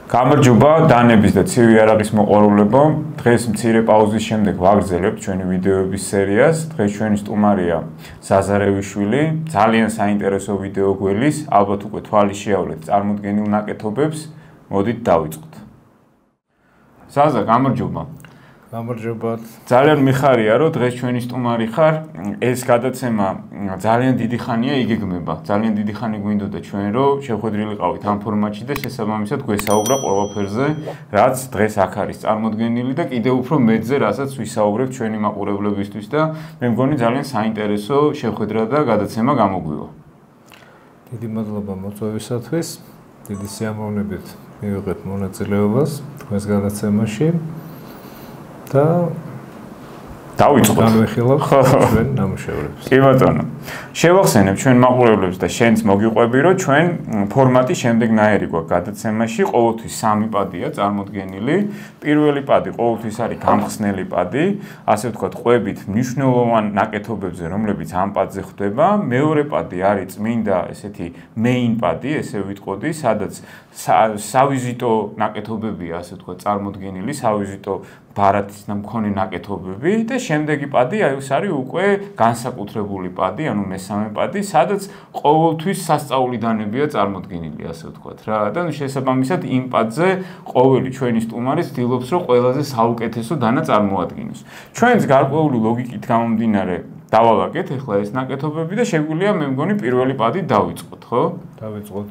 გამარჯობა დანების და ცივი არაღის მოყვარულებო. დღეს მცირე პაუზის შემდეგ ვაგრძელებთ ჩვენი ვიდეოების სერიას. დღეს ჩვენი სტუმარია ზაზარევიშვილი. ძალიან საინტერესო ვიდეო გველის, ალბათ უკვე თვალი შეავლეთ წარმოდგენილ ნაკეთობებს. მოდით დავიწყოთ. ზაზა, გამარჯობა. გამარჯობათ. ძალიან მიხარია, რომ დღეს ჩვენი სტუმარი ხარ. ეს გადაცემა ძალიან დიდი ხანია იგეგმება. ძალიან დიდი ხანი გვინდოდა ჩვენ, რომ შევხვედრილიყავით ამ ფორმატში და შესაბამისად გვესაუბრა ყველაფერზე, რაც დღეს აქ არის წარმოდგენილი და კიდევ უფრო მეტზე, რასაც ვისაუბრებთ ჩვენი მაყურებლებისთვის და მე მგონი ძალიან საინტერესო შეხვედრა და გადაცემა გამოგვივა. დიდი მადლობა მოწვევისათვის. დიდი სიამოვნებით მივიღეთ მონაწილეობას თქვენს გადაცემაში. და დავიწყოთ. განვიხილავთ ჩვენ ნამუშევრებს. კი ბატონო. შევახსენებ ჩვენ მაყურებლებს და შენც მოგიყვები, რომ ჩვენ ფორმატი შემდეგნაირი გვაქვს გადაცემაში. ყოველთვის 3 პადია წარმოდგენილი. პირველი პადი ყოველთვის არის გამხსნელი პადი, ასე ვთქვათ, ყვებით მნიშვნელოვან ნაკეთობებზე, რომლებიც ამ პადზე ხდება. მეორე პადი არის წმინდა ესეთი main პადი, ესე ვიტყოდი, სადაც სავიზიტო ნაკეთობებია, ასე ვთქვათ, წარმოდგენილი, სავიზიტო ბარათის და მქონე ნაკეთობები და შემდეგი პადი ეს არის უკვე განსაკუთრებული პადი, ანუ მესამე პადი, სადაც ყოველთვის სასწაული დანებია წარმოდგენილი, ასე ვთქვათ რა. და შესაბამისად იმ პადზე ყოველი ჩვენი სტუმარი ცდილობს, რომ ყველაზე საუკეთესო დანა წარმოადგინოს. ჩვენს გარკვეული ლოგიკით გამომდინარე დავალაგეთ ახლა ეს ნაკეთობები და შეგვიძლია მე მგონი პირველი პადი დავიწყოთ, ხო? დავიწყოთ.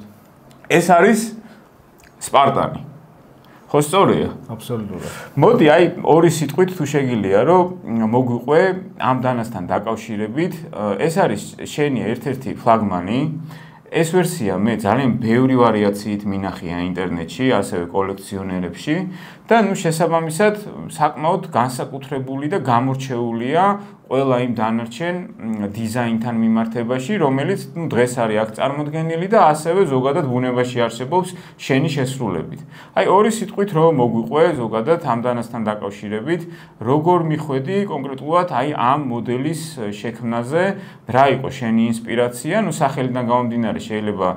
ეს არის სპარტანი. ხო სწორია? აბსოლუტურად. მოდი, აი ორი სიტყვით თუ შეგიძლია, რომ მოგვიყვე ამ დანასთან დაკავშირებით, ეს არის შენი ერთ-ერთი ფლაგმანი. ეს ვერსია მე ძალიან ბევრი ვარიაციით მინახია ინტერნეტში, ასევე კოლექციონერებში და შესაბამისად საკმაოდ განსაკუთრებული და გამორჩეულია ყველა იმ დანარჩენ დიზაინთან მიმართებაში, რომელიც დღეს არის აქ წარმოდგენილი და ასევე ზოგადად ბუნებაში არსებობს შენი შესრულებით. აი ორი სიტყვით რომ მოგვიყვე ზოგადად ამ დანასთან დაკავშირებით, როგორ მიხვედი კონკრეტულად აი ამ მოდელის შექმნაზე, რა იყო შენი ინსპირაცია, სახელიდან გამომდინარე შეიძლება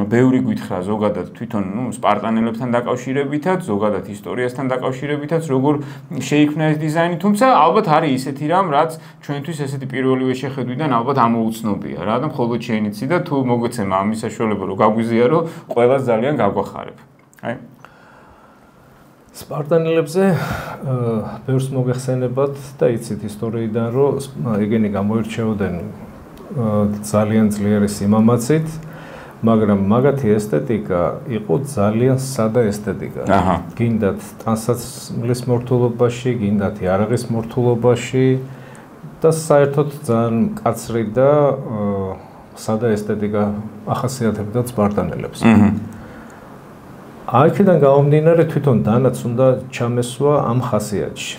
ბევრი გითხრა ზოგადად თვითონ სპარტანელებთან დაკავშირებითაც, ზოგადად ისტორიასთან დაკავშირებითაც, როგორ შეიქმნა ეს დიზაინი, თუმცა ალბათ არის ისეთი რამ, რაც ჩვენთვის ესეთი პირველივე შეხედვიდან ალბათ ამოუცნობია რა და მხოლოდ შენ იცი და თუ მოგეცემა ამის საშუალება რომ გაგვიზიარო, ყველას ძალიან გაგვახარებ. აი სპარტანელებზე ბევრს მოგეხსენებათ და იცით ისტორიიდან რომ ეგენი გამოირჩეოდნენ ძალიან ძლიერი სიმამაცით, მაგრამ მაგათი ესთეტიკა იყო ძალიან სადა ესთეტიკა. გინდათ ტანსაცმლის მორთულობაში, გინდათ იარაღის მორთულობაში და საერთოდ ძალიან კაცრი და სადა ესთეტიკა ახასიათებდა სპარტანელებს. აქედან გამომდინარე თვითონ დანაც უნდა ჩამესვა ამ ხასიათში.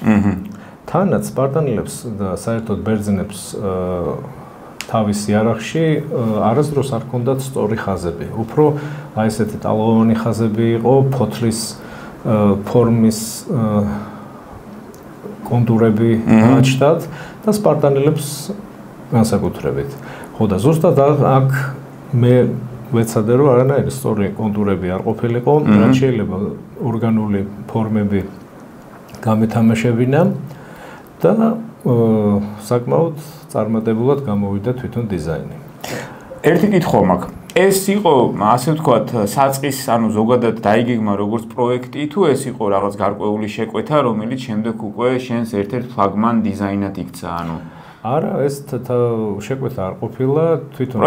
თანაც სპარტანელებს და საერთოდ ბერძნებს თავის იარაღში არასდროს არ ჰქონდათ სწორი ხაზები. უფრო აი ესეთი ტალღოვანი ხაზები იყო, ფოთლის ფორმის კონტურები გააჩნდათ და სპარტანელებს განსაკუთრებით. ხო და ზუსტად აქ მე ვეცადე რომ არანაირი სწორი კონტურები არ ყოფილიყო, რაც შეიძლება ორგანული ფორმები გამეთამაშებინა და საკმაოდ წარმატებულად გამოვიდა თვითონ დიზაინი. ერთი კითხვა მაქვს. ეს იყო, ასე ვთქვათ, საწყის, ანუ ზოგადად დაიგეგმა როგორც პროექტი, თუ ეს იყო რაღაც გარკვეული შეკვეთა, რომელიც შემდეგ უკვე შენს ერთ-ერთ ფლაგმან დიზაინად იქცა, ანუ არა, ეს შეკვეთა არ ყოფილა, თვითონ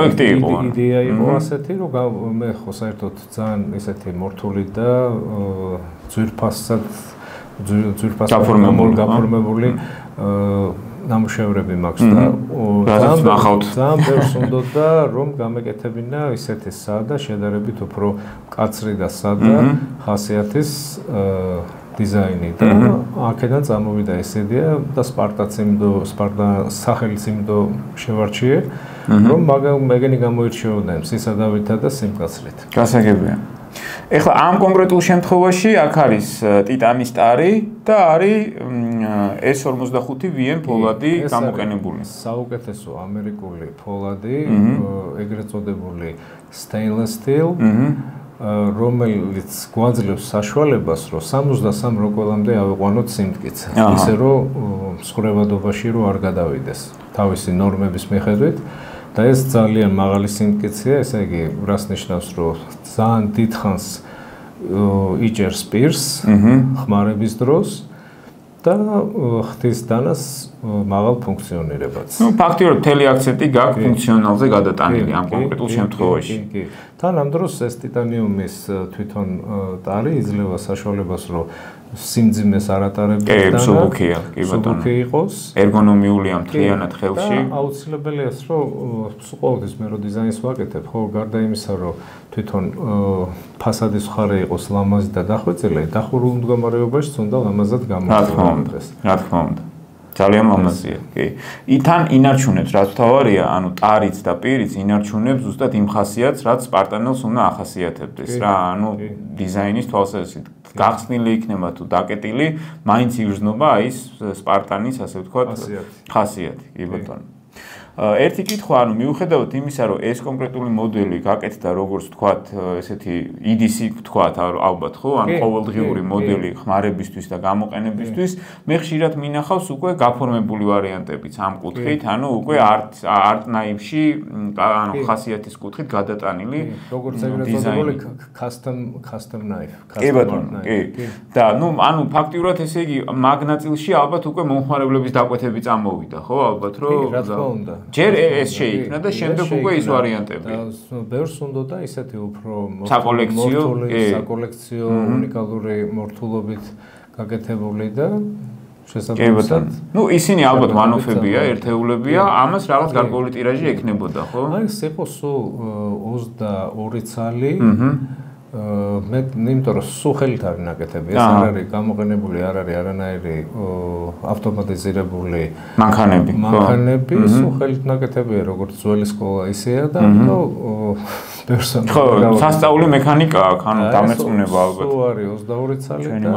იდეა იყო ასეთი, რომ მე ხო საერთოდ ძალიან ესეთი მორთული და ძვირფასად გაფორმებული ნამუშევრები მაქვს და ძალიან ბევრს უნდოდა რომ გამეკეთებინა ისეთი სადა შედარებით უფრო მკაცრი და სადა ხასიათის დიზაინი და აქედან წამოვიდა ეს იდეა და სახელიც იმდო შევარჩიე რომ მეგენი გამოირჩეოდნენ სისადავითა და სიმკაცრით. გასაგებია. ეხლა ამ კონკრეტულ შემთხვევაში აქ არის ტიტანის ტარი და არის S45 VN ფოლადი გამოყენებული. საუკეთესო ამერიკული ფოლადი, ეგრეთ წოდებული stainless steel რომელიც გვაძლევს საშუალებას, რომ 63 როკველამდე ავიყვანოთ სიმტკიცე. ისე რომ მსხვერპლადობაში რომ არ გადავიდეს თავისი ნორმების მიხედვით და ეს ძალიან მაღალი სიმტკიცეა, ესე იგი, რას ნიშნავს, რომ ძალიან დიდხანს იჭერს პირს ხმარების დროს და ხდის დანას მაღალ ფუნქციონირებაც. Ну, ფაქტიურად მთელი აქცენტი გაქვს ფუნქციონალზე გადატანილი ამ კონკრეტულ შემთხვევაში. თან ამ დროს ეს ტიტანიუმის თვითონ ტარი იძლევა საშუალებას, რომ სიმძიმეს არ ატარებდეს და სუბუქი იყოს, ერგონომიულია მთლიანად ხელში. და აუცილებელია, რომ ყოველთვის მე რო დიზაინს ვაკეთებ, ხო, გარდა იმისა, რომ თვითონ ფასადის მხარე იყოს ლამაზი და დახვეწილი, დახურულ მდგომარეობაში უნდა ლამაზად გამოიყენოს. რა თქმა უნდა. ძალიან ლამაზია, კი. თან ინარჩუნებს, რაც თავარია, ანუ ტარიც და პირიც ინარჩუნებს ზუსტად იმ ხასიათს, რაც სპარტანელს უნდა ახასიათებდეს რა, ანუ დიზაინის თვალსაზრისით გახსნილი იქნება თუ დაკეტილი, მაინც იგრძნობა აი ეს სპარტანის, ასე ვთქვათ, ხასიათი, კი ბატონო. ერთი კითხვა, ანუ მიუხედავად იმისა, რომ ეს კონკრეტული მოდელი გაკეთდა როგორც ვთქვათ, ესეთი EDC ვთქვათ, ალბათ ხო, ან ყოველდღიური მოდელი ხმარებისთვის და გამოყენებისთვის, მე ხშირად მინახავს უკვე გაფორმებული ვარიანტებიც ამ კუთხით, ანუ უკვე არტ-ნაიფში, ანუ ხასიათის კუთხით გადატანილი როგორც ეგრეთ წოდებული custom knife, კი ბატონო, კი. და ნუ ანუ ფაქტიურად ესე იგი მაგ ნაწილში ალბათ უკვე მომხმარებლების დაკვეთები წამოვიდა, ხო, ალბათ რომ რა თქმა უნდა. ჯერ ეს შეიქმნა და შემდეგ უკვე ის ვარიანტები. ბევრს უნდა და ისეთი უფრო საკოლექციო უნიკალური მორთულობით გაკეთებული და შესაძლოა. ნუ ისინი ალბათ ვანოფებია, ერთეულებია, ამას რაღაც გარკვეული ტირაჟი ექნებოდა, ხო? აი ეს იყო სულ 22 წალი. მე იმიტომ რომ სულ ხელით არის ნაკეთები, ეს არ არის გამოყენებული, არ არის არანაირი ავტომატიზირებული მანქანები, სულ ხელით ნაკეთებია, როგორც ძველი სკოლა ისეა და ამიტომ პერსონალი. ხო, სასწაული მექანიკა აქვს, ანუ დამერწმუნება ალბათ. სულ არის 22 წალი და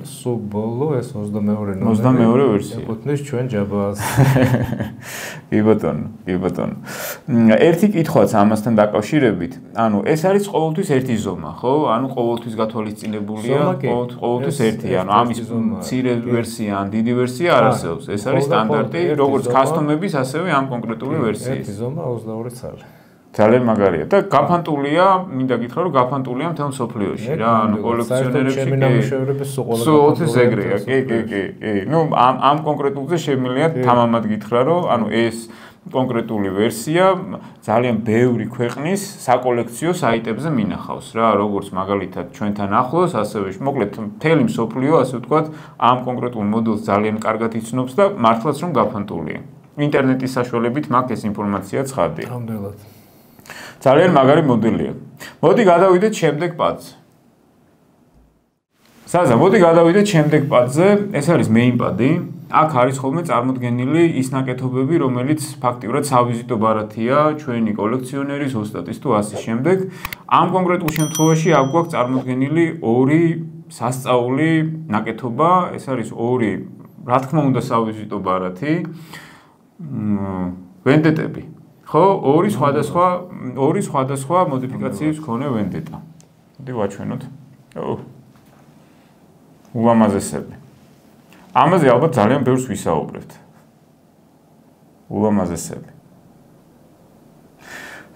სულ ბოლო ეს 22 ვერსია. ეკუთვნის ჩვენ ჯაბას. კი ბატონო, კი ბატონო. ერთი კითხვაც ამასთან დაკავშირებით, ანუ ეს არის ყოველთვის ერთი ზომა, ხო? ანუ ყოველთვის გათვალისწინებულია, ყოველთვის ერთი, ანუ ამის მცირე ვერსია ან დიდი ვერსია არ არსებობს. ეს არის სტანდარტი, როგორც კასტომების, ასევე ამ კონკრეტული ვერსიის. ერთი ზომა 22 წალი. ძალიან მაგარია და გაფანტულია, მინდა გითხრა რომ გაფანტულია მთელ მსოფლიოში რა, ანუ კოლექციონერებში სულ ეგრეა, კი. ნუ ამ კონკრეტულზე შემიძლია თამამად გითხრა რომ ანუ ეს კონკრეტული ვერსია ძალიან ბევრი ქვეყნის საკოლექციო საიტებზე მინახავს რა, როგორც მაგალითად ჩვენთან ახლოს, ასევე მოკლედ მთელი მსოფლიო, ასე ვთქვათ, ამ კონკრეტულ მოდელს ძალიან კარგად იცნობს და მართლაც რომ გაფანტულია. ინტერნეტის საშუალებით მაგ ეს ინფორმაცია ცხადია. ნამდვილად. ძალიან მაგარი მოდელია. მოდი გადავიდეთ შემდეგ პადზე. მოდი გადავიდეთ შემდეგ პადზე. ეს არის main პადი. აქ არის ხოლმე წარმოდგენილი ის ნაკეთობები, რომელიც ფაქტიურად სავიზიტო ბარათია ჩვენი კოლექციონერის, ოსტატის თუ ასე შემდეგ. ამ კონკრეტულ შემთხვევაში აქ გვაქვს წარმოდგენილი ორი სასწაული ნაკეთობა. ეს არის ორი, რა თქმა უნდა, სავიზიტო ბარათი. ვენდეტები. ხო, ორი სხვადასხვა მოდიფიკაციის მქონე ვენდეტა. მოდი ვაჩვენოთ. ულამაზესები. ამაზე ალბათ ძალიან ბევრს ვისაუბრებთ. ულამაზესები.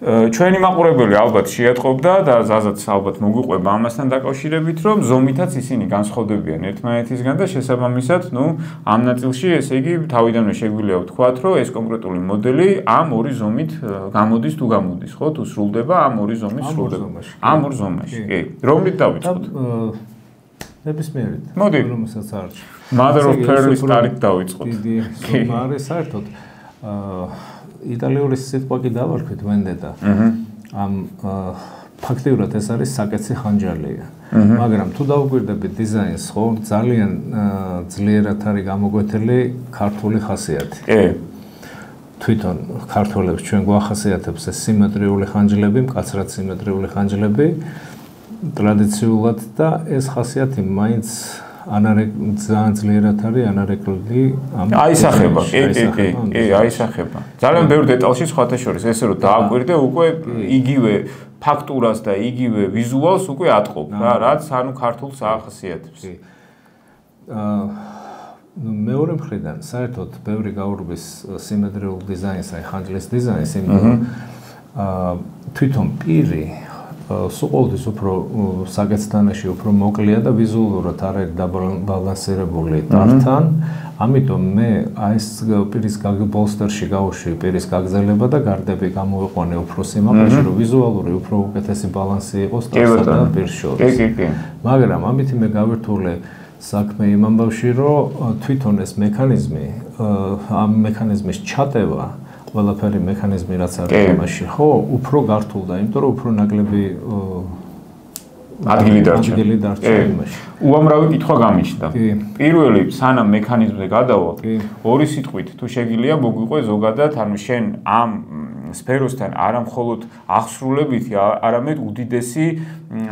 ჩვენი მაყურებელი ალბათ შეატყობდა და ზაზაც ალბათ მოგვიყვება ამასთან დაკავშირებით, რომ ზომითაც ისინი განსხვავდებიან ერთმანეთისგან და შესაბამისად, ნუ ამ ნაწილში, ესე იგი, თავიდანვე შეგვიძლია ვთქვათ, რომ ეს კონკრეტული მოდელი ამ ორი ზომით გამოდის თუ გამოდის, ხო? თუ სრულდება ამ ორი ზომით სრულდება. ამ ორ ზომაში, კი. რომლით დავიწყოთ? ნებისმიერით. მოდი. რომელსაც არჩევ. Mother of Pearl-ის ტარით დავიწყოთ. დიდი ზომა არის საერთოდ. იტალიური სიტყვა კი დავარქვით ვენდეტა. ამ ფაქტიურად ეს არის საკეცი ხანჯალია. მაგრამ თუ დავუკვირდებით დიზაინს, ხო, ძალიან ძლიერად არის გამოკვეთილი ქართული ხასიათი. კი. თვითონ ქართველებს ჩვენ გვახასიათებს ეს სიმეტრიული ხანჯლები, მკაცრად სიმეტრიული ხანჯლები ტრადიციულად და ეს ხასიათი მაინც ძალიან ძლიერად არის ანარეკლდი აისახება, კი, აისახება. ძალიან ბევრ დეტალში სხვათა შორის ესე რომ დააკვირდე უკვე იგივე ფაქტურას და იგივე ვიზუალს უკვე ატყობ რა, რაც ანუ ქართულს აახასიათებს. მეორე მხრიდან საერთოდ ბევრი გაურბის სიმეტრიულ დიზაინს, აი ხანჯლის დიზაინს, იმიტომ თვითონ პირი სულ ყოველთვის უფრო საკეთთანაში უფრო მოკლეა და ვიზუალურად არ არის დაბალანსირებული ტართან. ამიტომ მე აი ეს პირის ბოლსტერში გავუშვი პირის გაგრძელება და გარდები გამოვიყვანე უფრო სიმაღლეში, რომ ვიზუალური უფრო უკეთესი ბალანსი იყოს ტარსა და პირს შორის. კი. მაგრამ ამით მე გავირთულე საქმე იმ ამბავში, რომ თვითონ ეს მექანიზმი, ამ მექანიზმის ჩატევა, ყველაფერი მექანიზმი რაც არის იმაში, ხო, უფრო გართულდა, იმიტომ რომ უფრო ნაკლები ადგილი დარჩა იმაში. უამრავი კითხვა გამიჩნდა. პირველი, სანამ მექანიზმზე გადავალ, ორი სიტყვით თუ შეგიძლია მოგვიყვე ზოგადად, ანუ შენ ამ სფეროსთან არა მხოლოდ აღსრულებითი, არამედ უდიდესი,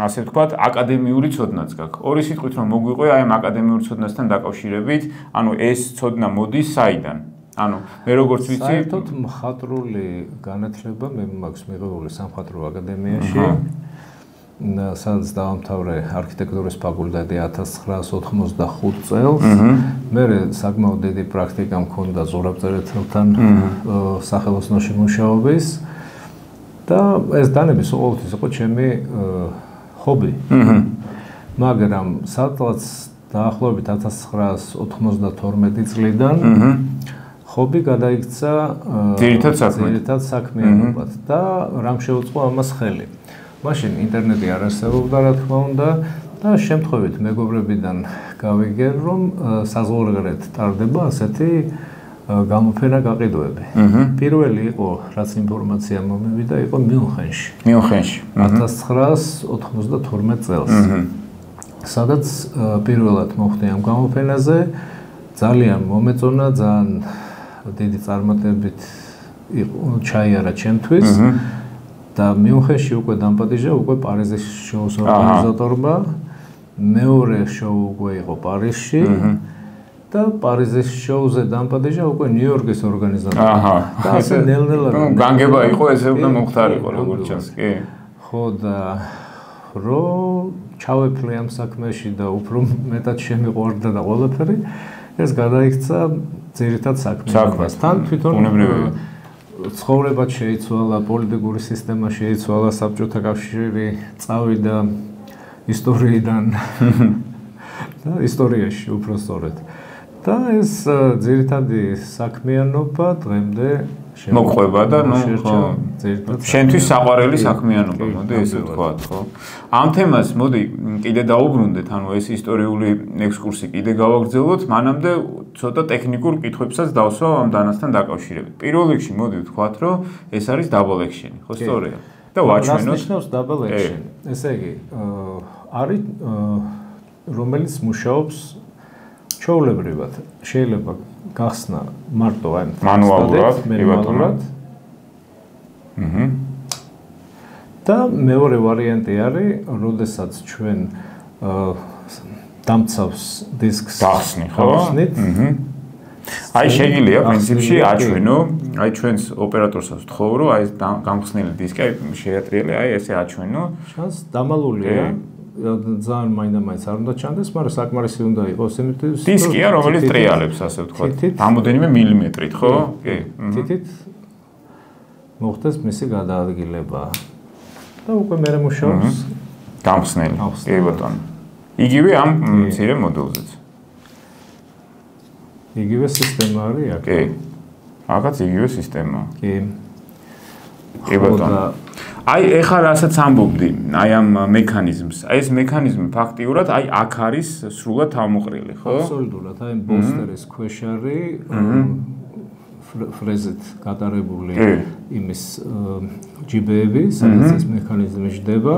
ასე ვთქვათ, აკადემიური ცოდნაც გაქვს. ორი სიტყვით რომ მოგვიყვე აი ამ აკადემიურ ცოდნასთან დაკავშირებით, ანუ ეს ცოდნა მოდის საიდან? ანუ მე როგორც ვიცი, საერთოდ მხატვრული განათლება მე მაქვს მიღებული სამხატვრო აკადემიაში. სადაც დავამთავრე არქიტექტურის ფაკულტეტი 1985 წელს. მე საკმაოდ დიდი პრაქტიკა მქონდა ზურაბწერეთთან სახელოსნოში მუშაობის და ეს დანები ყოველთვის იყო ჩემი ჰობი. მაგრამ სადღაც დაახლოებით 1992 წლიდან ჰობი გადაიქცა ძირითად საქმიანობად და რამ შეუწყო ამას ხელი. მაშინ ინტერნეტი არ არსებობდა, რა თქმა უნდა, და შემთხვევით მეგობრებიდან გავიგე, რომ საზღვარგარეთ ტარდება ასეთი გამოფენა გაყიდვები. პირველი იყო, რაც ინფორმაცია მომივიდა, იყო მიუნხენში. 1992 წელს. სადაც პირველად მოხვდი ამ გამოფენაზე, ძალიან მომეწონა, ძალიან დიდი წარმატებით ჩაიარა ჩემთვის. და მიუნხენში უკვე დამპატიჟა უკვე პარიზის შოუს ორგანიზატორმა. მეორე შოუ უკვე იყო პარიზში და პარიზის შოუზე დამპატიჟა უკვე ნიუ-იორკის ორგანიზატორმა. და ასე ნელ-ნელა განგება იყო ესე უნდა მომხდარიყო როგორც ჩანს, კი. ხო და რომ ჩავეფლე ამ საქმეში და უფრო მეტად შემიყვარდა და ყველაფერი ეს გადაიქცა ძირითად საქმესთან თვითონ ცხოვრებაც შეიცვალა, პოლიტიკური სისტემა შეიცვალა, საბჭოთა კავშირი წავიდა ისტორიიდან და ისტორიაში უფრო სწორედ. და ეს ძირითადი საქმიანობა დღემდე მოყვება და შენთვის საყვარელი საქმიანობა, მოდი ესე ვთქვათ, ხო? ამ თემას მოდი კიდე დაუბრუნდეთ, ანუ ეს ისტორიული ექსკურსი კიდე გავაგრძელოთ, მანამდე ცოტა ტექნიკურ კითხვებსაც დავსვავ ამ დანასთან დაკავშირებით. პირველ რიგში მოდი ვთქვათ, რომ ეს არის double action, ხო სწორია? და ვაჩვენოთ. რას ნიშნავს double action? ესე იგი, არის რომელიც მუშაობს ჩვეულებრივად, შეიძლება გახსნა მარტო აი მანუალურად. და მეორე ვარიანტი არის, როდესაც ჩვენ დამცავს დისკს გახსნით. აი შეიძლება პრინციპში აჩვენო, აი ჩვენს ოპერატორსაც ვთხოვ, რომ აი ეს გამხსნილი დისკი აი შეატრიალე, აი ესე აჩვენო. ჩანს დამალულია. ძალიან მაინდა-მაინც არ უნდა ჩანდეს, მაგრამ საკმარისი უნდა იყოს იმით დისკია, რომელიც ტრიალებს, ასე ვთქვათ, რამოდენიმე მილიმეტრით, ხო? კი. თითით მოხდეს მისი გადაადგილება. და უკვე მე მუშაობს გამხსნელი. კი ბატონო. იგივე ამ მცირე მოდულზეც. იგივე სისტემა არის აქ. კი. აქაც იგივე სისტემაა. კი. კი ბატონო. აი ეხლა რასაც ამბობდი, აი ამ მექანიზმს. აი ეს მექანიზმი ფაქტიურად აი აქ არის სრულად თავმოყრილი, ხო? აბსოლუტურად, აი ბოლსტერის ქვეშ არის ფრეზით გატარებული იმის ჯიბეები, სადაც ეს მექანიზმი ჯდება.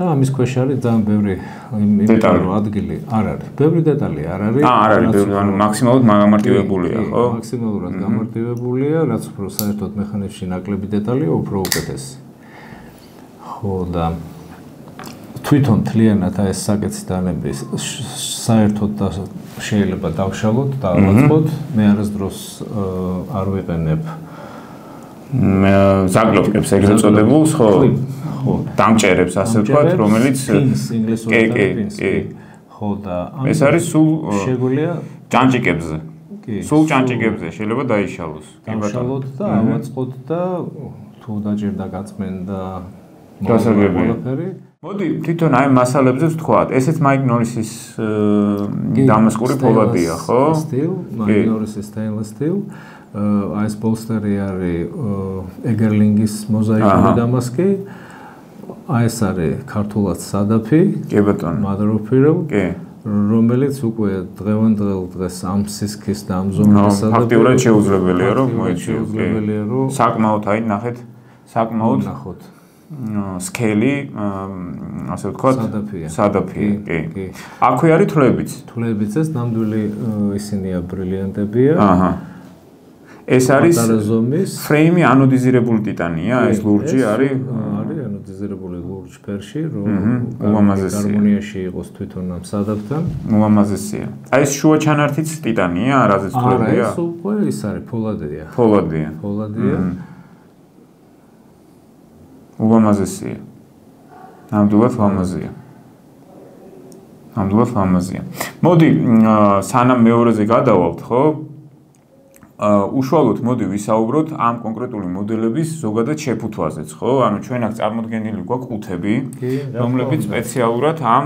და ამის ქვეშ არის ძალიან ბევრი იმიტომ ადგილი არ არის. ბევრი დეტალი არ არის. არ არის, ბევრი, ანუ მაქსიმალურად გამარტივებულია, ხო? მაქსიმალურად გამარტივებულია, რაც უფრო საერთოდ მექანიზმში ნაკლები დეტალია, უფრო უკეთესი. ხო და თვითონ თლიანად ეს საკეთდანები საერთოდ შეიძლება დავშალოთ და ავაწყოთ, მე არასდროს არ ვიყენებ ზაგლობკებს ეგრეთ წოდებულს, ხო? ხო, დამჭერებს ასე ვთქვათ, რომელიც ინგლისურად პინს. ხო და ეს არის სულ შეგვიძლია ჭანჭიკებზე. სულ ჭანჭიკებზე შეიძლება დაიშალოს. დავშალოთ და ავაწყოთ და თუ დაჭირდა გაწმენდა გასაგებია. მოდი თვითონ აი მასალებზე ვთქვათ, ესეც მაიკ ნორისის დამასკური ფოლადია, ხო? მაიკ ნორისის stainless steel. აი ეს ბოლსტერი არის ეგერლინგის მოზაიკური დამასკი. აი ეს არის ქართულად სადაფი. კი ბატონო. mother of pearl. კი. რომელიც უკვე დღევანდელ დღეს ამ სისქის და ამ ზომის სადაფი. ფაქტიურად შეუძლებელია რომ მოიჩიოს. საკმაოდ აი ნახეთ, საკმაოდ ნახოთ. სკელი, ასე ვთქვათ, სადაფია, კი. აქვე არის თვლებიც. თვლებიც ეს ნამდვილი ისინია ბრილიანტებია. აჰა. ეს არის ზომის ფრეიმი ანოდიზირებული ტიტანია, ეს ლურჯი არის ანოდიზირებული ლურჯ ფერში, რომ harmonიაში იყოს თვითონ ამ სადაფთან. უამაზესია. აი ეს შუა ჩანართიც ტიტანია, რაზეც თვლებია? არა, ეს უკვე ის არის ფოლადია. ფოლადია. უამაზესია. ნამდვილად ლამაზია. მოდი, სანამ მეორეზე გადავალთ, ხო? უშუალოდ მოდი ვისაუბროთ ამ კონკრეტული მოდელების ზოგადად შეფუთვაზეც, ხო? ანუ ჩვენ აქ წარმოდგენილი გვაქვს ყუთები, რომლებიც სპეციალურად ამ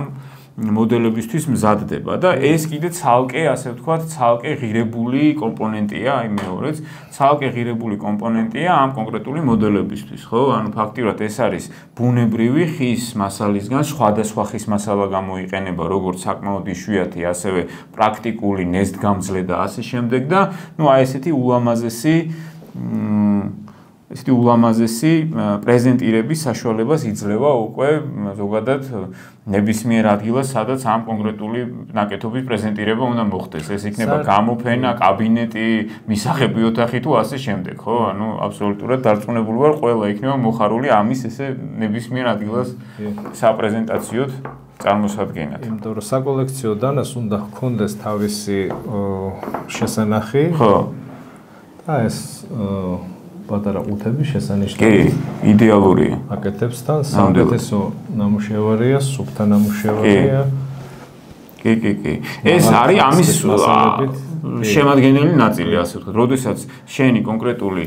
მოდელებისთვის მზადდება და ეს კიდე ცალკე, ასე ვთქვათ, ცალკე ღირებული კომპონენტია, აი მეორეც, ცალკე ღირებული კომპონენტია ამ კონკრეტული მოდელებისთვის, ხო? ანუ ფაქტიურად ეს არის ბუნებრივი ხის მასალისგან სხვადასხვა ხის მასალა გამოიყენება, როგორც საკმაოდ იშვიათი, ასევე პრაქტიკული ნესტგამძლე და ასე შემდეგ და ნუ აი ესეთი ულამაზესი პრეზენტირების საშუალებას იძლევა უკვე ზოგადად ნებისმიერ ადგილას, სადაც ამ კონკრეტული ნაკეთობის პრეზენტირება უნდა მოხდეს. ეს იქნება გამოფენა, კაბინეტი, მისაღები ოთახი თუ ასე შემდეგ, ხო? ანუ აბსოლუტურად დარწმუნებული ვარ, ყველა იქნება მოხარული ამის ესე ნებისმიერ ადგილას საპრეზენტაციოდ წარმოსადგენად. იმიტომ რომ საკოლექციო დანას უნდა ჰქონდეს თავისი შესანახი. ხო. და ეს პატარა ყუთები შესანიშნავია. კი, იდეალურია. აკეთებს თან საუკეთესო ნამუშევარია, სუფთა ნამუშევარია. კი. ეს არის ამის შემადგენელი ნაწილი, ასე ვთქვათ. როდესაც შენი კონკრეტული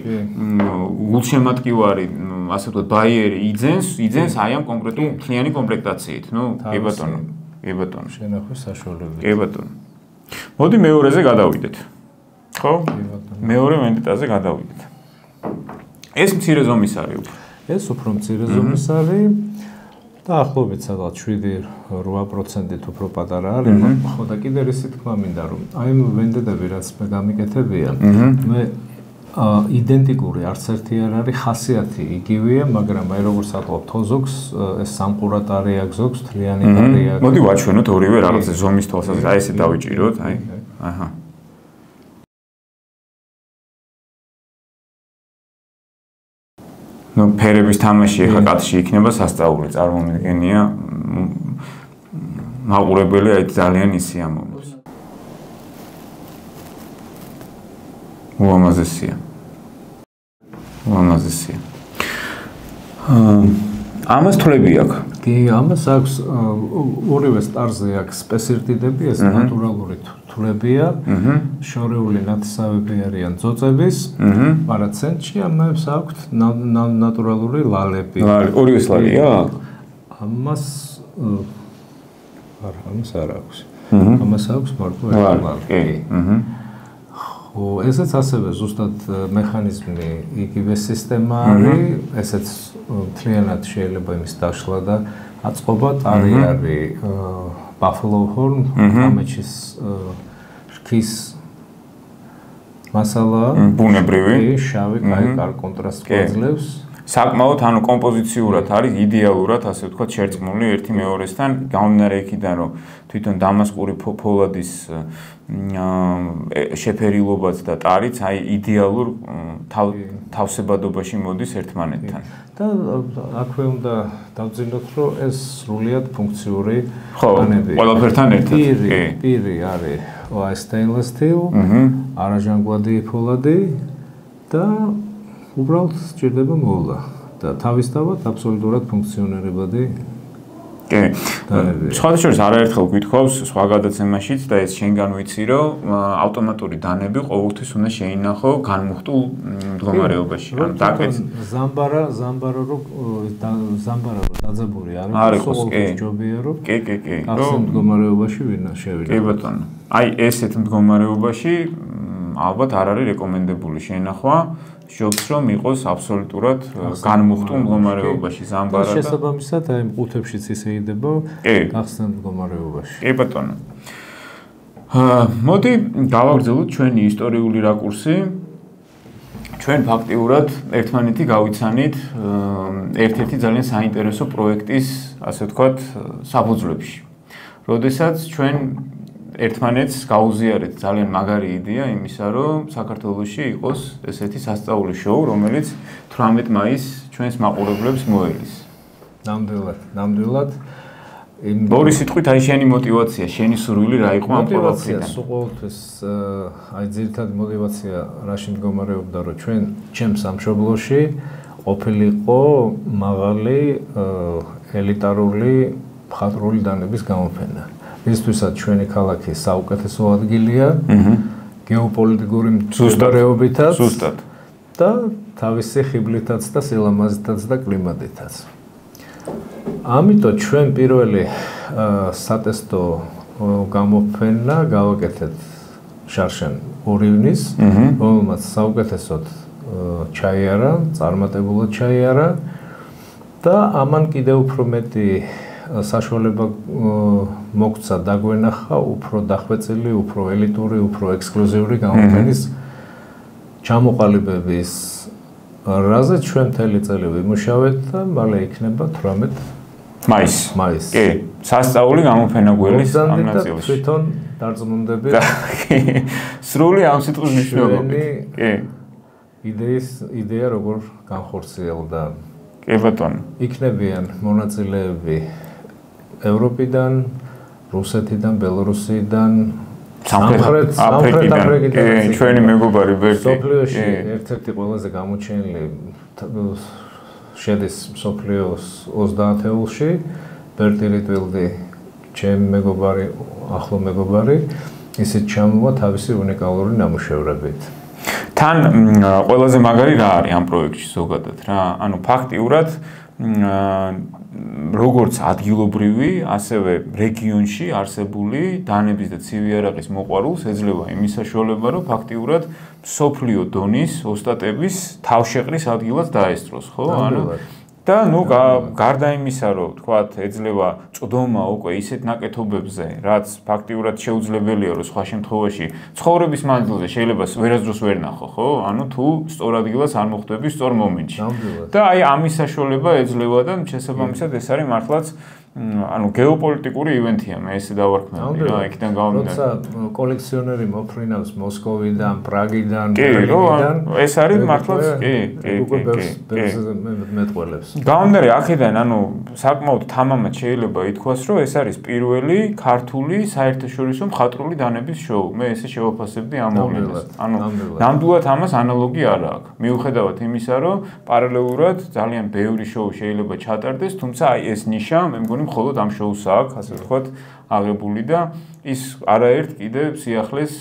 გულშემატკივარი, ასე ვთქვათ, ბაიერი იძენს აი ამ კონკრეტულ მთლიანი კომპლექტაციით. ნუ, კი ბატონო. შენახვის საშუალებით. კი ბატონო. მოდი მეორეზე გადავიდეთ. ხო? მეორე ვენდიტაზე გადავიდეთ. ეს მცირე ზომის არის უფრო. ეს უფრო მცირე ზომის არის. დაახლოებით სადღაც 7-8%-ით უფრო პატარა არის, ხო და კიდე ისე თქვა მინდა რომ აი ამ ვენდეტები რაც მე გამიკეთებია, მე იდენტიკური არც ერთი არ არის, ხასიათი იგივეა, მაგრამ აი როგორც ატყობ თოზოგს, ეს სამყურად არის აქ ზოგს, თლიანი არის აქ. მოდი ვაჩვენოთ ორივე რაღაც ზომის თვალსაზრისით, აი ესე დავიჭიროთ, აი. აჰა. ნუ ფერების თამაში ახლა კაცში იქნება სასწაული, წარმომიდგენია მაყურებელი აი ძალიან ისიამოვნებს. უამაზესია. ამას თვლები აქვს. კი, ამას აქვს ორივე სტარზე აქვს სპეციფიკები, ეს ნატურალური თვლებია. შორეული ნათესავები არიან ძოწების, მაგრამ ცენტრში ამას აქვს ნატურალური ლალები. ორივე ლალია? ამას არ აქვს. ამას აქვს მარტო ლალი. ესეც ასევე ზუსტად მექანიზმი იგივე სისტემა არის, ესეც მთლიანად შეიძლება იმის დაშლა და აწყობა, არის Buffalo Horn, ამეჩის რქის მასალა, ბუნებრივი, შავი, კაი კონტრასტს გვაძლევს. საკმაოდ ანუ კომპოზიციურად არის იდეალურად ასე ვთქვათ შერწყმული ერთი მეორესთან გამომდინარე იქიდან რომ თვითონ დამასკური ფოლადის შეფერილობაც და ტარიც აი იდეალურ თავსებადობაში მოდის ერთმანეთთან. და აქვე უნდა დავძინოთ რომ ეს სრულიად ფუნქციური ბანები. ხო, ყველაფერთან ერთად. პირი არის stainless steel, არაჟანგბადი ფოლადი და უბრალოდ სჭირდება მოვლა და თავისთავად აბსოლუტურად ფუნქციონირებადი კი. სხვადასხვა არაერთხელ გვითხოვს სხვა გადაცემაშიც და ეს შენგან ვიცი რომ ავტომატური დანები ყოველთვის უნდა შეინახო განმუხტულ მდგომარეობაში. ანუ დაკეცი ზამბარა რო დაძაბული არის ყოველთვის ჯობია რომ კი. ახსენ მდგომარეობაში შევიდა. კი ბატონო. აი ესეთ მდგომარეობაში ალბათ არ არის რეკომენდებული შენახვა. შობს რომ იყოს აბსოლუტურად განმუხტულ მდგომარეობაში ზამბარა და შესაბამისად აი მყუთებშიც ისე იდება გახსნილ მდგომარეობაში. კი ბატონო. მოდი გავაგრძელოთ ჩვენი ისტორიული რაკურსი. ჩვენ ფაქტიურად ერთმანეთი გავიცანით ერთ-ერთი ძალიან საინტერესო პროექტის, ასე ვთქვათ, საფუძვლებში. როდესაც ჩვენ ერთმანეთს გაუზიარეთ ძალიან მაგარი იდეა იმისა, რომ საქართველოში იყოს ესეთი სასწაული შოუ, რომელიც 18 მაისს ჩვენს მაყურებლებს მოელის. ნამდვილად. ორი სიტყვით აი შენი мотиваცია, შენი სურვილი რა იყო ამ პროექტიდან? სულ ყოველთვის აი ძირითადი мотиваცია რაში მდგომარეობდა, რომ ჩვენ ჩემს სამშობლოში ყოფილიყო მაღალი ელიტარული მხატვრული დანების გამოფენა. ისთვისაც ჩვენი ქალაქი საუკეთესო ადგილია გეოპოლიტიკური მდგომარეობითაც და თავისი ხიბლითაც და სილამაზითაც და კლიმატითაც. ამიტომ ჩვენ პირველი სატესტო გამოფენა გავაკეთეთ შარშან 2 ივნის, რომელმაც საუკეთესოდ ჩაიარა, წარმატებულად ჩაიარა და ამან კიდევ უფრო მეტი საშუალება მოგცა დაგვენახა უფრო დახვეწილი, უფრო ელიტური, უფრო ექსკლუზიური გამოფენის ჩამოყალიბების რაზეც ჩვენ მთელი წელი ვიმუშავეთ და მალე იქნება 18 მაისს. კი, სასწაული გამოფენა გველის ამ ნაწილში. თვითონ დარწმუნდებით. სრული ამ სიტყვის მნიშვნელობით. კი. იდეა როგორ განხორციელდა. კი ბატონო. იქნებიან მონაწილეები ევროპიდან, რუსეთიდან, ბელორუსიდან, სამხრეთ აფრიკიდან, ჩვენი მეგობარი ბერტი. სოფლიოში ერთ-ერთი ყველაზე გამოჩენილი შედის სოფლიოს 30-ეულში, ბერტი რიტვილდი, ჩემი მეგობარი, ახლო მეგობარი, ისიც ჩამოვა თავისი უნიკალური ნამუშევრებით. თან ყველაზე მაგარი რა არის ამ პროექტში ზოგადად რა? ანუ ფაქტიურად როგორც ადგილობრივი, ასევე რეგიონში არსებული დანების და ცივი არაყის მოყვარულს ეძლევა იმის საშუალება, რომ ფაქტიურად სოფლიო დონის ოსტატების თავშეყრის ადგილად დაესწროს, ხო? ანუ და ნუ გარდა იმისა, რომ თქვათ ეძლევა წვდომა უკვე ისეთ ნაკეთობებზე, რაც ფაქტიურად შეუძლებელია, რომ სხვა შემთხვევაში ცხოვრების მანძილზე შეიძლება ვერასდროს ვერ ნახო, ხო? ანუ თუ სწორ ადგილას არ მოხვდები სწორ მომენტში. და აი ამის საშუალება ეძლევა და შესაბამისად ეს არის მართლაც ანუ გეოპოლიტიკური ივენთია, მე ესე დავარქმევი რა, იქიდან გამომდინარე. როცა კოლექციონერი მოფრინავს მოსკოვიდან, პრაგიდან, ბერლინიდან, ეს არის მართლაც კი. მეტყველებს. გამომდინარე აქედან, ანუ საკმაოდ თამამად შეიძლება ითქვას, რომ ეს არის პირველი ქართული საერთაშორისო მხატვრული დანების შოუ. მე ესე შევაფასებდი ამ მოვლენას. ანუ ნამდვილად ამას ანალოგი არ აქვს. მიუხედავად იმისა, რომ პარალელურად ძალიან ბევრი შოუ შეიძლება ჩატარდეს, თუმცა აი ეს ნიშა მე მგონი მხოლოდ ამ შოუს აქვს, ასე ვთქვათ, აღებული და ის არაერთ კიდე სიახლეს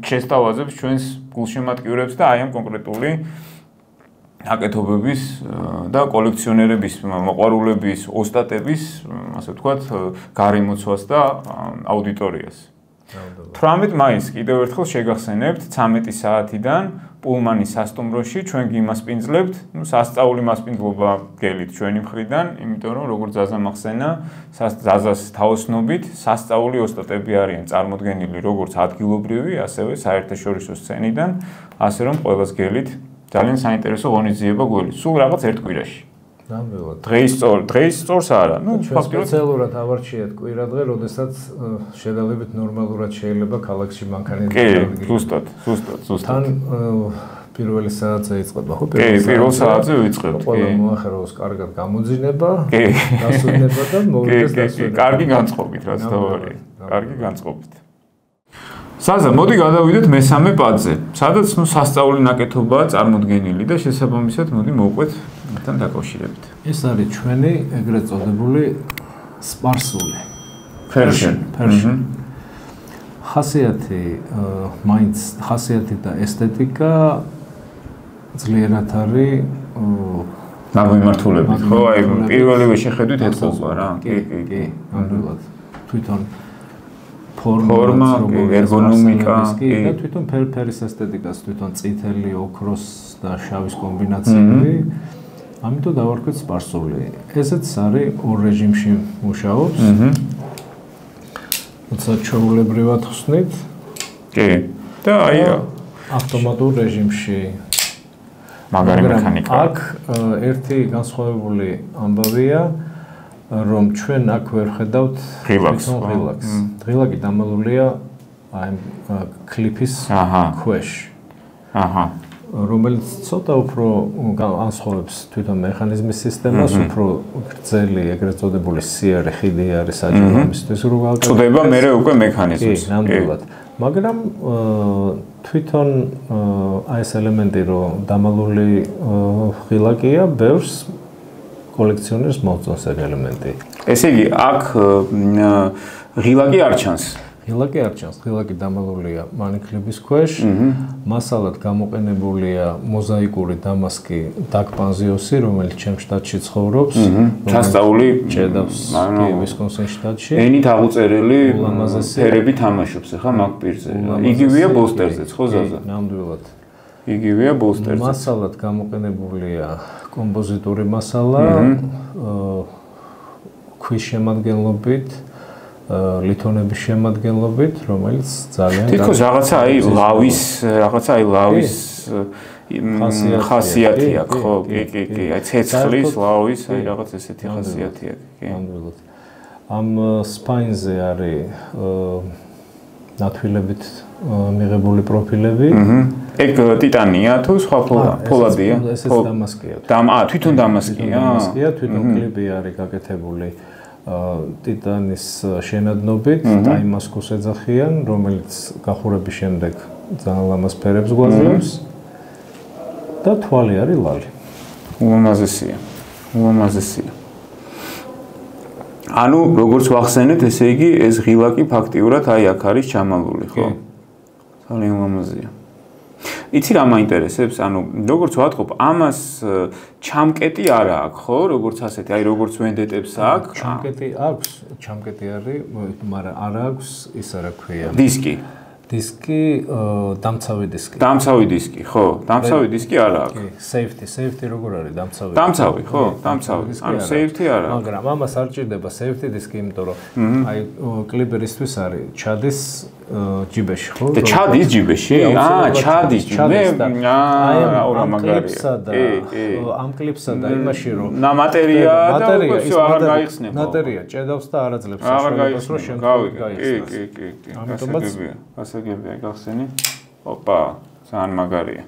შესთავაზებს ჩვენს გულშემატკივრებს და აი ამ კონკრეტული ნაკეთობების და კოლექციონერების, მოყვარულების, ოსტატების, ასე ვთქვათ, გარემოცვას და აუდიტორიას. 18 მაისს კიდევ ერთხელ შეგახსენებთ 13 საათიდან პულმანის სასტუმროში ჩვენ გიმასპინძლებთ, სასწაული მასპინძლობა გელით ჩვენი მხრიდან, იმიტომ რომ როგორც ზაზამ ახსენა, ზაზას თაოსნობით სასწაული ოსტატები არიან წარმოდგენილი როგორც ადგილობრივი, ასევე საერთაშორისო სცენიდან, ასე რომ ყველას გელით ძალიან საინტერესო ღონისძიება გველის. სულ რაღაც ერთ კვირაში. ნამდვილად. დღეის სწორს არა. ნუ სპეციალურად ავარჩიეთ კვირადღე, როდესაც შედარებით ნორმალურად შეიძლება ქალაქში მანქანები კი, ზუსტად. თან პირველი საათზე იწყება, ხო? პირველ საათზე ვიწყებთ, კი. ყველა მოახეროს კარგად გამოძინება, დასვენება და მოვიდეს დასვენება. კარგი განწყობით, რაც თავარია. კარგი განწყობით. საზა, მოდი გადავიდეთ მესამე პადზე, სადაც სასწაული ნაკეთობაა წარმოდგენილი და შესაბამისად მოდი მოვყვეთ მათთან დაკავშირებით. ეს არის ჩვენი ეგრეთ წოდებული სპარსული. Persian. ხასიათი, მაინც ხასიათი და ესთეტიკა ძლიერად არის ნამიმართულებით, ხო? აი პირველივე შეხედვით ეთყობა რა. კი, ნამდვილად. თვითონ ფორმა, ერგონომიკა, და თვითონ ფერის ესთეტიკას, თვითონ წითელი, ოქროს და შავის კომბინაციები. ამიტომ დავარქვით სპარსული. ესეც არის ორ რეჟიმში მუშაობს. თუმცა ჩვეულებრივად ხსნით. კი. და აი ავტომატურ რეჟიმში. მაგარი მექანიკა. აქ ერთი განსხვავებული ამბავია, რომ ჩვენ აქ ვერ ხედავთ ღილაკს. ღილაკი დამალულია აი კლიფის ქვეშ. რომელიც ცოტა უფრო განსხვავებს თვითონ მექანიზმის სისტემას, უფრო გრძელი ეგრეთ წოდებული სიარე ხიდი არის საჭირო ამისთვის, რომ წდება მერე უკვე მექანიზმს. კი, ნამდვილად. მაგრამ თვითონ აი ეს ელემენტი, რომ დამალული ღილაკია, ბევრს კოლექციონერს მოწონს ეს ელემენტი. ესე იგი, აქ ღილაკი არ ჩანს. ღილაკი არ ჩანს, ღილაკი დამალულია მანიკლების ქვეშ. მასალად გამოყენებულია მოზაიკური დამასკი დაკ პანზიოსი, რომელიც ჩემ შტატში ცხოვრობს. სასწაული ჭედავს ვისკონსინ შტატში. ენით აღუწერელი ფერები თამაშობს ახლა მაგ პირზე. იგივეა ბოლსტერზეც, ხო ზაზა? ნამდვილად. იგივეა ბოლსტერზეც. მასალად გამოყენებულია კომპოზიტური მასალა, ქვის შემადგენლობით. ლითონების შემადგენლობით, რომელიც ძალიან თითქოს რაღაცა აი ლავის ხასიათი აქვს, ხო? კი, აი ცეცხლის, ლავის, აი რაღაც ესეთი ხასიათი აქვს, კი. ნამდვილად. ამ სპაინზე არის ნათვილებით მიღებული პროფილები. ეგ ტიტანია თუ სხვა ფოლადია? ესეც დამასკია. თვითონ დამასკია? თვითონ კლიპი არის გაკეთებული. ტიტანის შენადნობით, დაიმასკოს ეძახიან, რომელიც გახურების შემდეგ ძალიან ლამაზ ფერებს გვაძლევს და თვალი არის ლალი. ულამაზესია. ანუ როგორც ვახსენეთ, ესე იგი ეს ღილაკი ფაქტიურად აი აქ არის ჩამალული, ხო? ძალიან ულამაზია. იცი რა მაინტერესებს? ანუ როგორც ვატყობ, ამას ჩამკეტი არა აქვს, ხო? როგორც ასეთი, აი როგორც ვენდეტებს აქვს. ჩამკეტი აქვს, ჩამკეტი არის, მაგრამ არ აქვს ისა რა ქვია. დისკი. დისკი, დამცავი დისკი. დამცავი დისკი, ხო? დამცავი დისკი არა აქვს. კი, safety როგორ არის დამცავი? დამცავი, ხო? დამცავი. ანუ safety არა. მაგრამ ამას არ ჭირდება safety დისკი, იმიტომ რომ აი კლიპერისთვის არის ჩადის ჯიბეში, ხო? და ჩადის ჯიბეში? ჩადის ჯიბეში. რა მაგარია. ამ კლიპსა და იმაში რომ მატერია და უკვე всё აღარ გაიხსნება. მატერია ჭედავს და არ აძლევს საშუალებას რომ შემდგომში გაიხსნას. კი. ასაგებია გახსენი. ოპა, ძალიან მაგარია.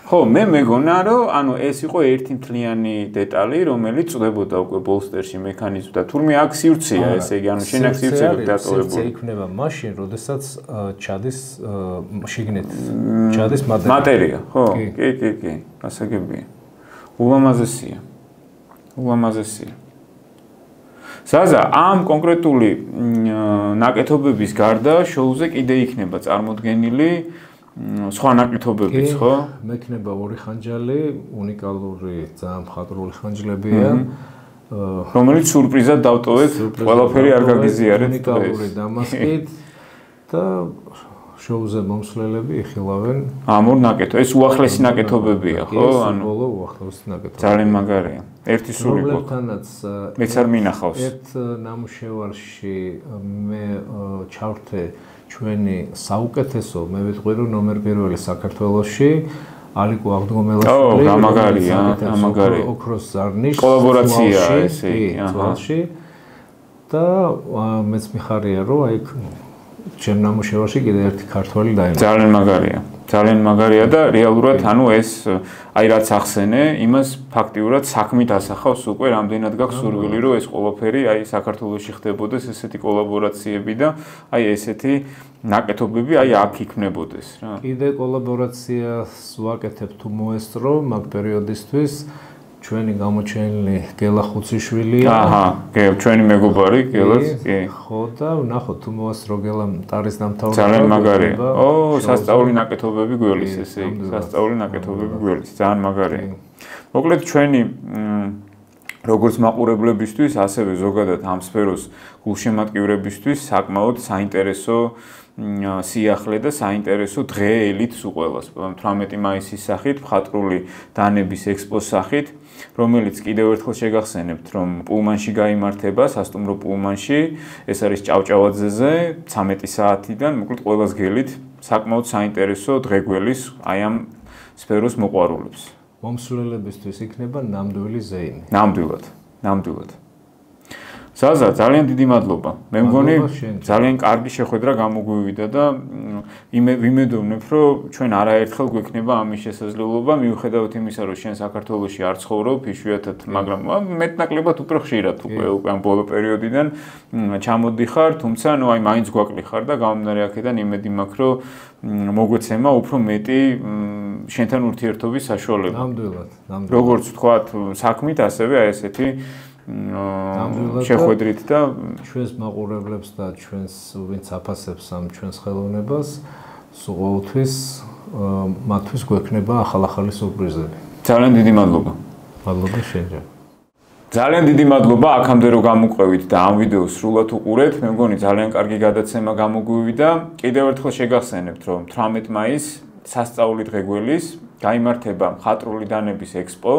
ხო, მე მეგონა რომ ანუ ეს იყო ერთი მთლიანი დეტალი, რომელიც წდებოდა უკვე ბოლსტერში მექანიზმს და თურმე აქ სივრცეა, ესე იგი, ანუ შენ აქ სივრცე დატოვებული. სივრცე იქნება მაშინ, როდესაც ჩადის შიგნით, ჩადის მატერია. მატერია, ხო? კი. ასაგებია. ულამაზესია. ზაზა, ამ კონკრეტული ნაკეთობების გარდა შოუზე კიდე იქნება წარმოდგენილი სხვა ნაკეთობებიც, ხო? მექნება ორი ხანჯალი, უნიკალური, ძალიან მხატვრული ხანჯლებია. რომელიც სურპრიზად დავტოვეთ, ყველაფერი არ გაგიზიარეთ. უნიკალური დამასკით და შოუზე მომსვლელები იხილავენ ამ ორ ნაკეთობ. ეს უახლესი ნაკეთობებია, ხო? ანუ უახლესი ნაკეთობები. ძალიან მაგარია. ერთი სული რომლებთანაც მეც არ მინახავს. ერთ ნამუშევარში მე ჩავრთე ჩვენი საუკეთესო, მე ვიტყვი რომ ნომერ პირველი საქართველოში ალიკო აღდგომელაშვილი. გამაგარია, გამაგარი. ოქროს ზარნიშ კოლაბორაცია ესე თვალში და მეც მიხარია რომ აი ჩემ ნამუშევარში კიდე ერთი ქართველი დაემატა. ძალიან მაგარია. ძალიან მაგარია და რეალურად ანუ ეს აი რაც ახსენე, იმას ფაქტიურად საქმით ასახავს უკვე რამდენად გაქვს სურვილი რომ ეს ყველაფერი აი საქართველოში ხდებოდეს ესეთი კოლაბორაციები და აი ესეთი ნაკეთობები აი აქ იქნებოდეს რა. კიდე კოლაბორაციას ვაკეთებ თუ მოესწრო მაგ პერიოდისთვის ჩვენი გამოჩენილი გელა ხუციშვილია. აჰა, ჩვენი მეგობარი გელაც, კი. ხო და ვნახოთ თუ მოასწრო გელამ ტარის დამთავრება. ძალიან მაგარია. სასწაული ნაკეთობები გველის ესე იგი, სასწაული ნაკეთობები გველის, ძალიან მაგარია. მოკლედ ჩვენი როგორც მაყურებლებისთვის, ასევე ზოგადად ამ სფეროს გულშემატკივრებისთვის საკმაოდ საინტერესო სიახლე და საინტერესო დღე ელითს უყოლას 18 მაისის სახით, მხატვრული დანების ექსპოს სახით, რომელიც კიდევ ერთხელ შეგახსენებთ, რომ პულმანში გაიმართება, სასტუმრო პულმანში, ეს არის ჭავჭავაძეზე 13 საათიდან, მოკლედ ყველას გელით საკმაოდ საინტერესო დღე გველის აი ამ სფეროს მოყვარულებს. მომსვლელებისთვის იქნება ნამდვილი ზეიმი. ნამდვილად. ზაზა, ძალიან დიდი მადლობა. მე მგონი ძალიან კარგი შეხვედრა გამოგვივიდა და ვიმედოვნებ, რომ ჩვენ არაერთხელ გვექნება ამის შესაძლებლობა, მიუხედავად იმისა, რომ შენ საქართველოში არ ცხოვრობ, იშვიათად, მაგრამ მეტნაკლებად უფრო ხშირად უკვე ამ ბოლო პერიოდიდან ჩამოდიხარ, თუმცა ნუ აი მაინც გვაკლიხარ და გამომდინარე აქედან იმედი მაქვს, რომ მოგვეცემა უფრო მეტი შენთან ურთიერთობის საშუალება. ნამდვილად. როგორც ვთქვათ, საქმით, ასევე აი ესეთი შეხვედრით და ჩვენს მაყურებლებს და ჩვენს ვინც აფასებს ამ ჩვენს ხელოვნებას ყოველთვის მათთვის გვექნება ახალ-ახალი სურპრიზები. ძალიან დიდი მადლობა. მადლობა შენჯერ. ძალიან დიდი მადლობა აქამდე რომ გამოყვევით და ამ ვიდეოს სრულად უყურეთ. მე მგონი ძალიან კარგი გადაცემა გამოგვივიდა. კიდევ ერთხელ შეგახსენებთ, რომ 18 მაისს სასწაული დღე გველის გაიმართება მხატვრული დანების ექსპო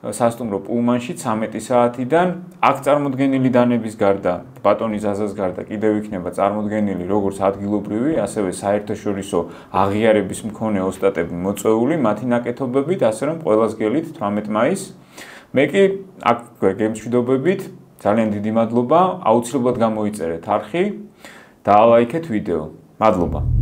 სასტუმრო პულმანში 13 საათიდან. აქ წარმოდგენილი დანების გარდა, ბატონი ზაზას გარდა კიდევ იქნება წარმოდგენილი როგორც ადგილობრივი, ასევე საერთაშორისო აღიარების მქონე ოსტატები მოწვეული მათი ნაკეთობებით, ასე რომ ყველას გელით 18 მაისს. მე კი აქ გემშვიდობებით, ძალიან დიდი მადლობა, აუცილებლად გამოიწერეთ არხი და ლაიქეთ ვიდეო. მადლობა.